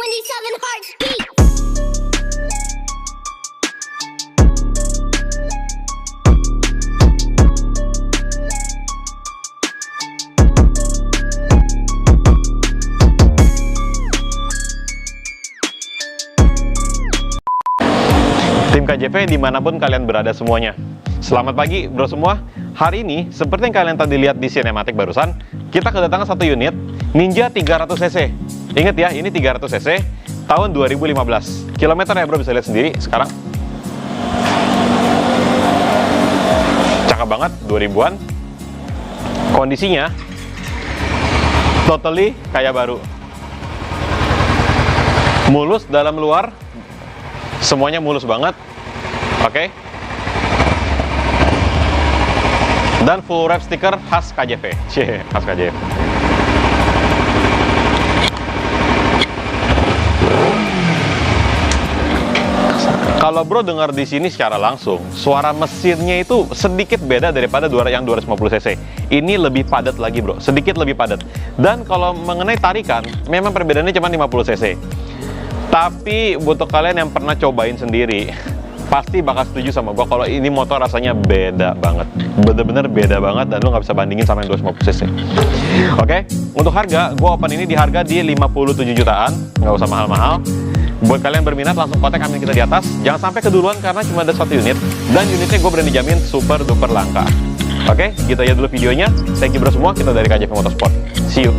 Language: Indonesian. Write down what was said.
27 heartbeat. Tim KJV dimanapun kalian berada semuanya. Selamat pagi bro semua. Hari ini, seperti yang kalian tadi lihat di sinematik barusan, kita kedatangan satu unit Ninja 300cc. Ingat ya, ini 300cc tahun 2015. Kilometer ya bro, bisa lihat sendiri sekarang. Cakep banget, 2000-an. Kondisinya totally kayak baru. Mulus dalam luar, semuanya mulus banget. Oke. Dan full wrap stiker khas KJV. Khas KJV. Kalau bro dengar di sini secara langsung, suara mesinnya itu sedikit beda daripada yang 250cc. Ini lebih padat lagi bro, sedikit lebih padat. Dan kalau mengenai tarikan, memang perbedaannya cuma 50cc. Tapi buat kalian yang pernah cobain sendiri, pasti bakal setuju sama gua kalau ini motor rasanya beda banget. Bener-bener beda banget dan lu nggak bisa bandingin sama yang 250cc. Oke, untuk harga, gua open ini di harga di 57 jutaan, nggak usah mahal-mahal. Buat kalian berminat langsung kontak kami kita di atas. Jangan sampai keduluan karena cuma ada satu unit dan unitnya gue berani jamin super duper langka. Oke, gitu aja dulu videonya. Thank you bro semua, kita dari KJV Motorsport. See you.